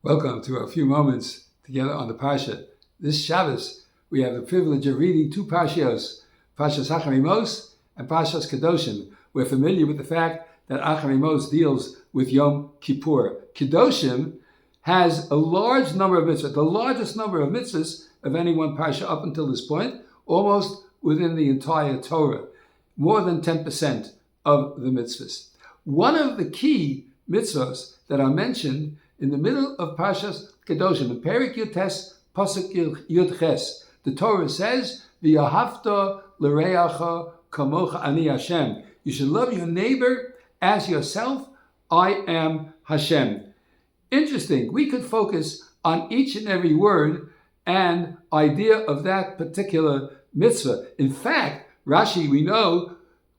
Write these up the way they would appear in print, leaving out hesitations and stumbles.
Welcome to a few moments together on the Parsha. This Shabbos, we have the privilege of reading two Parshios, Parshas Acharei and Parshas Kedoshim. We're familiar with the fact that Acharei deals with Yom Kippur. Kedoshim has a large number of mitzvahs, the largest number of mitzvahs of any one Parsha up until this point, almost within the entire Torah, more than 10% of the mitzvahs. One of the key mitzvahs that are mentioned in the middle of Parshas Kedoshim, in Perik Yutes, Pasuk Yud Ches, the Torah says, "V'ahavta l'reacha kamocha ani Hashem." You should love your neighbor as yourself. I am Hashem. Interesting. We could focus on each and every word and idea of that particular mitzvah. In fact, Rashi, we know,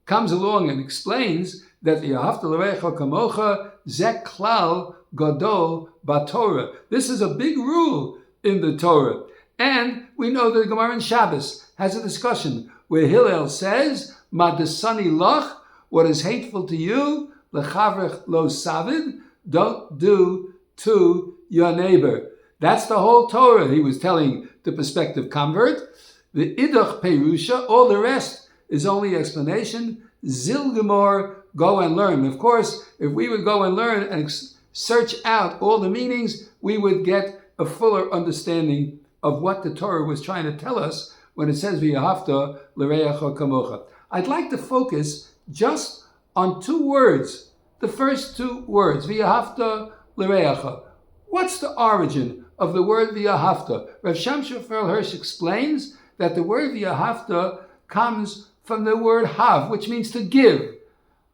comes along and explains that v'ahavta l'reacha kamocha zeh klal gadol b'Torah. This is a big rule in the Torah. And we know that the Gemara in Shabbos has a discussion where Hillel says, "Ma desani lach," what is hateful to you, lechavrech lo savid, don't do to your neighbor. That's the whole Torah he was telling the prospective convert. The idach perusha, all the rest is only explanation. Zil gemor, go and learn. Of course, if we would go and learn and search out all the meanings, we would get a fuller understanding of what the Torah was trying to tell us when it says v'ahavta l'reacha kamocha. I'd like to focus just on two words, the first two words, v'ahavta l'reacha. What's the origin of the word v'ahavta? Rav Shamshon Hirsch explains that the word v'ahavta comes from the word hav, which means to give.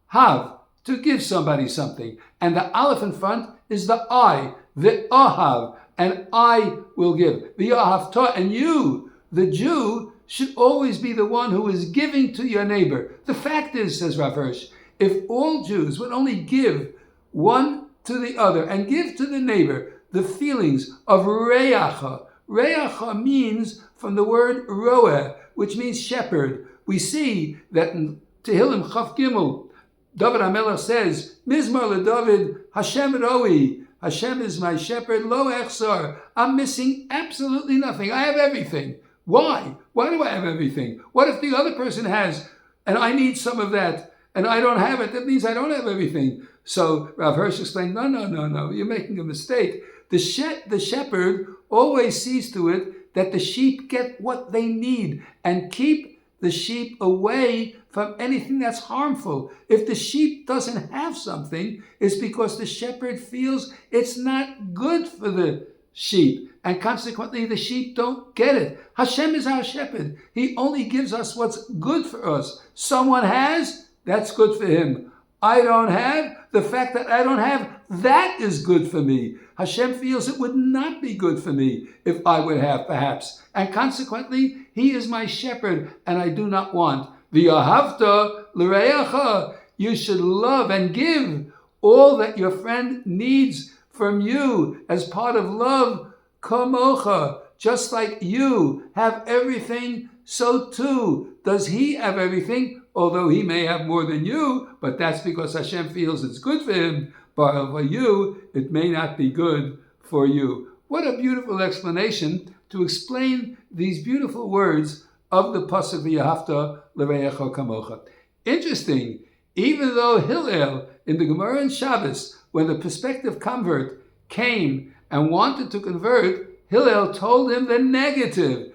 Hav, to give somebody something. And the aleph in front is the I, the ahav, and I will give. The ahavta, and you, the Jew, should always be the one who is giving to your neighbor. The fact is, says Rav Hirsch, if all Jews would only give one to the other and give to the neighbor the feelings of reacha. Reacha means from the word roeh, which means shepherd. We see that in Tehillim Chaf Gimel, David HaMelech says, Mizmor LeDavid, Hashem Roi, Hashem is my shepherd, lo echsar. I'm missing absolutely nothing. I have everything. Why? Why do I have everything? What if the other person has, and I need some of that, and I don't have it? That means I don't have everything. So Rav Hirsch explained, no, you're making a mistake. The shepherd always sees to it that the sheep get what they need and keep the sheep away from anything that's harmful. If the sheep doesn't have something, it's because the shepherd feels it's not good for the sheep, and consequently the sheep don't get it. Hashem is our shepherd. He only gives us what's good for us. Someone has, that's good for him. I don't have, the fact that I don't have, that is good for me. Hashem feels it would not be good for me if I would have, perhaps. And consequently, he is my shepherd, and I do not want. V'ahavta l'reacha, you should love and give all that your friend needs from you as part of love. Kamocha, just like you have everything, so too does he have everything, although he may have more than you, but that's because Hashem feels it's good for him. But for you, it may not be good for you. What a beautiful explanation to explain these beautiful words of the Pasuk v'ahavta l'reacha kamocha. Interesting, even though Hillel in the Gemara in Shabbos, when the prospective convert came and wanted to convert, Hillel told him the negative.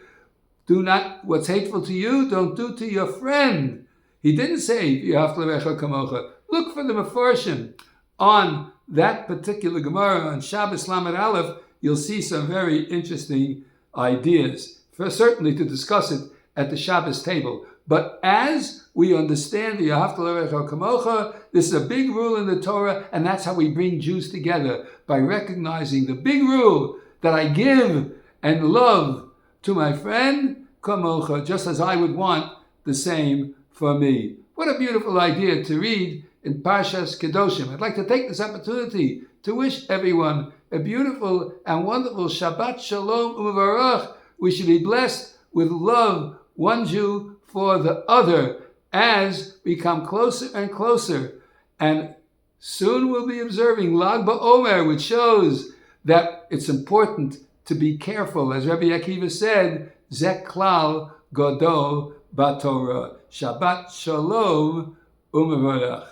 Do not, what's hateful to you, don't do to your friend. He didn't say v'ahavta l'reacha kamocha. Look for the Mefarshim. On that particular Gemara, on Shabbos Lamed Aleph, you'll see some very interesting ideas, certainly to discuss it at the Shabbos table. But as we understand the v'ahavta l'reacha kamocha, this is a big rule in the Torah, and that's how we bring Jews together, by recognizing the big rule that I give and love to my friend, kamocha, just as I would want the same for me. What a beautiful idea to read in Parshas Kedoshim. I'd like to take this opportunity to wish everyone a beautiful and wonderful Shabbat Shalom U'Varach. We should be blessed with love, one Jew for the other, as we come closer and closer. And soon we'll be observing Lag BaOmer, which shows that it's important to be careful. As Rabbi Akiva said, Zek klal godol batorah, Shabbat shalom u'mevorach.